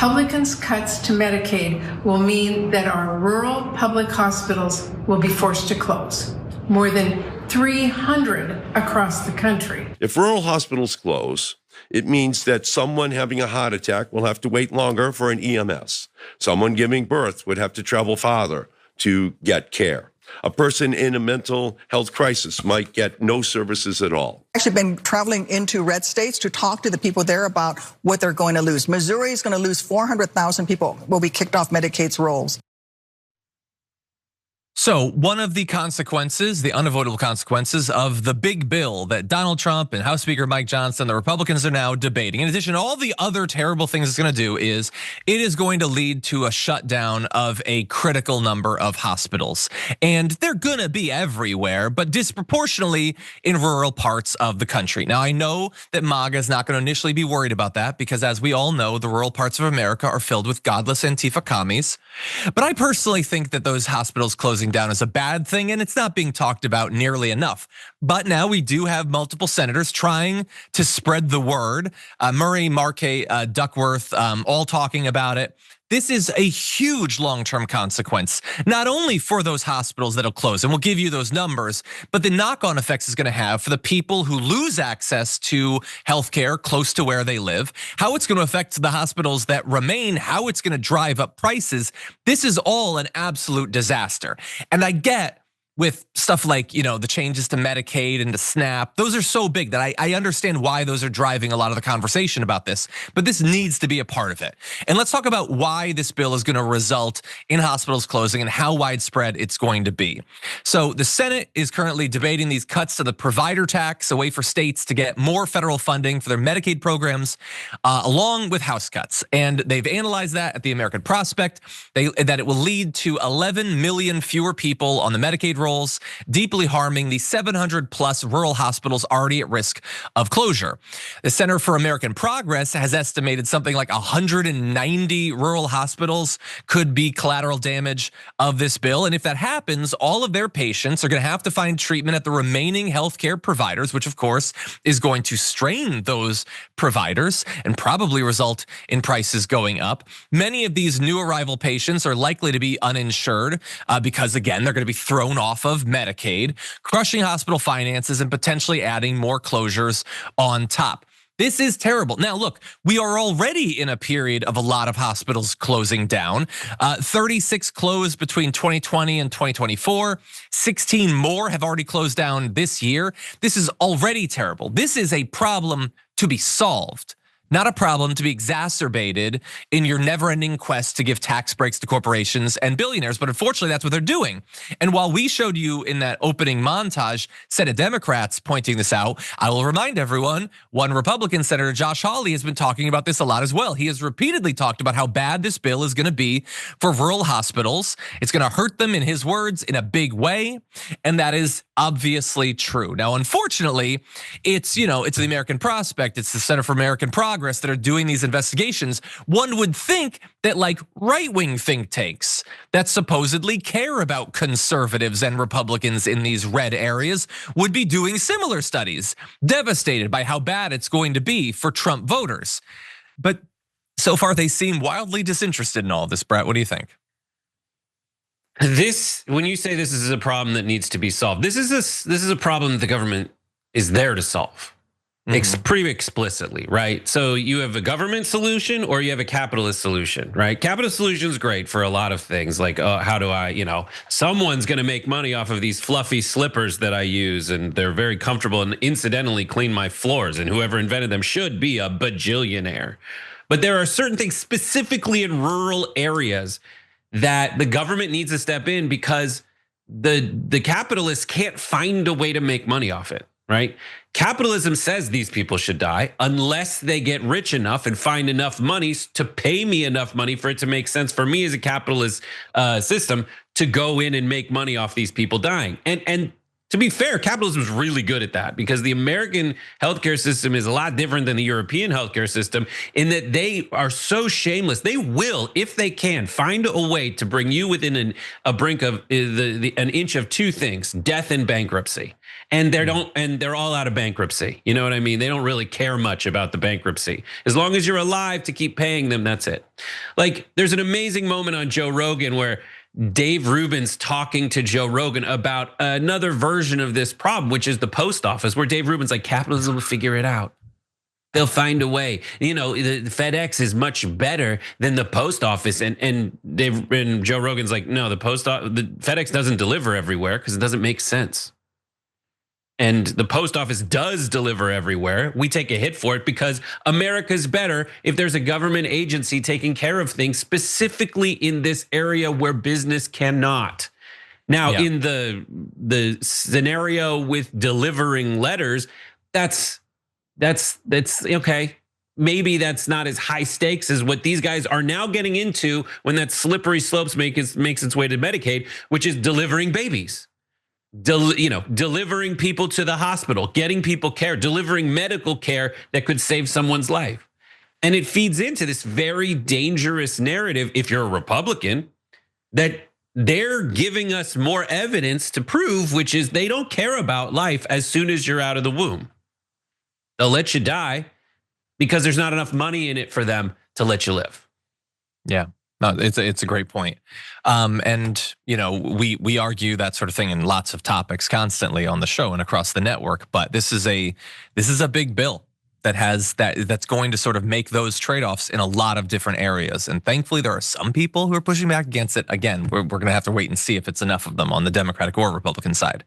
Republicans' cuts to Medicaid will mean that our rural public hospitals will be forced to close. More than 300 across the country. If rural hospitals close, it means that someone having a heart attack will have to wait longer for an EMS. Someone giving birth would have to travel farther to get care. A person in a mental health crisis might get no services at all. Actually been traveling into red states to talk to the people there about what they're going to lose. Missouri is going to lose 400,000 people, will be kicked off Medicaid's rolls. So one of the consequences, the unavoidable consequences of the big bill that Donald Trump and House Speaker Mike Johnson, the Republicans, are now debating, in addition to all the other terrible things it's going to do, is it is going to lead to a shutdown of a critical number of hospitals. And they're going to be everywhere, but disproportionately in rural parts of the country. Now, I know that MAGA is not going to initially be worried about that because, as we all know, the rural parts of America are filled with godless Antifa commies. But I personally think that those hospitals closing down is a bad thing, and it's not being talked about nearly enough. But now we do have multiple senators trying to spread the word. Murray, Markey, Duckworth, all talking about it. This is a huge long-term consequence, not only for those hospitals that'll close, and we'll give you those numbers, but the knock-on effects it's gonna have for the people who lose access to healthcare close to where they live, how it's gonna affect the hospitals that remain, how it's gonna drive up prices. This is all an absolute disaster. And I get with stuff like, the changes to Medicaid and to SNAP, those are so big that I understand why those are driving a lot of the conversation about this, but this needs to be a part of it. And let's talk about why this bill is gonna result in hospitals closing and how widespread it's going to be. So the Senate is currently debating these cuts to the provider tax, a way for states to get more federal funding for their Medicaid programs, along with House cuts. And they've analyzed that at the American Prospect, that it will lead to 11 million fewer people on the Medicaid rolls, deeply harming the 700 plus rural hospitals already at risk of closure. The Center for American Progress has estimated something like 190 rural hospitals could be collateral damage of this bill. And if that happens, all of their patients are gonna have to find treatment at the remaining healthcare providers, which of course is going to strain those providers and probably result in prices going up. Many of these new arrival patients are likely to be uninsured because, again, they're gonna be thrown off of Medicaid, crushing hospital finances and potentially adding more closures on top. This is terrible. Now, look, we are already in a period of a lot of hospitals closing down. 36 closed between 2020 and 2024. 16 more have already closed down this year. This is already terrible. This is a problem to be solved, not a problem to be exacerbated in your never-ending quest to give tax breaks to corporations and billionaires, but unfortunately that's what they're doing. And while we showed you in that opening montage Senate Democrats pointing this out, I will remind everyone, one Republican Senator, Josh Hawley, has been talking about this a lot as well. He has repeatedly talked about how bad this bill is gonna be for rural hospitals. It's gonna hurt them, in his words, in a big way, and that is obviously true. Now, unfortunately, it's the American Prospect, it's the Center for American Progress that are doing these investigations. One would think that like right-wing think tanks that supposedly care about conservatives and Republicans in these red areas would be doing similar studies, devastated by how bad it's going to be for Trump voters. But so far they seem wildly disinterested in all of this. Brett, what do you think? When you say this is a problem that needs to be solved, this is a problem that the government is there to solve. Pretty explicitly, right? So you have a government solution or you have a capitalist solution, right? Capitalist solution is great for a lot of things, like how do I, someone's gonna make money off of these fluffy slippers that I use and they're very comfortable and incidentally clean my floors, and whoever invented them should be a bajillionaire. But there are certain things specifically in rural areas that the government needs to step in because the capitalists can't find a way to make money off it, right? Capitalism says these people should die unless they get rich enough and find enough money to pay me enough money for it to make sense for me as a capitalist system to go in and make money off these people dying. And To be fair, capitalism is really good at that because the American healthcare system is a lot different than the European healthcare system in that they are so shameless. They will, if they can, find a way to bring you within a brink of an inch of two things: death and bankruptcy. And they're all out of bankruptcy. You know what I mean? They don't really care much about the bankruptcy. As long as you're alive to keep paying them, that's it. Like, there's an amazing moment on Joe Rogan where Dave Rubin's talking to Joe Rogan about another version of this problem, which is the post office, where Dave Rubin's like, capitalism will figure it out. They'll find a way. You know, the FedEx is much better than the post office. And Joe Rogan's like, no, the FedEx doesn't deliver everywhere because it doesn't make sense. And the post office does deliver everywhere. We take a hit for it because America's better if there's a government agency taking care of things specifically in this area where business cannot. Now, in the scenario with delivering letters, that's okay. Maybe that's not as high stakes as what these guys are now getting into when that slippery slopes makes its way to Medicaid, which is delivering babies. Delivering people to the hospital, getting people care, delivering medical care that could save someone's life. And it feeds into this very dangerous narrative, if you're a Republican, that they're giving us more evidence to prove, which is they don't care about life as soon as you're out of the womb. They'll let you die because there's not enough money in it for them to let you live. Yeah. No, it's a great point. And we argue that sort of thing in lots of topics constantly on the show and across the network. But this is a big bill that's going to sort of make those trade-offs in a lot of different areas. And thankfully, there are some people who are pushing back against it. Again, we're going to have to wait and see if it's enough of them on the Democratic or Republican side.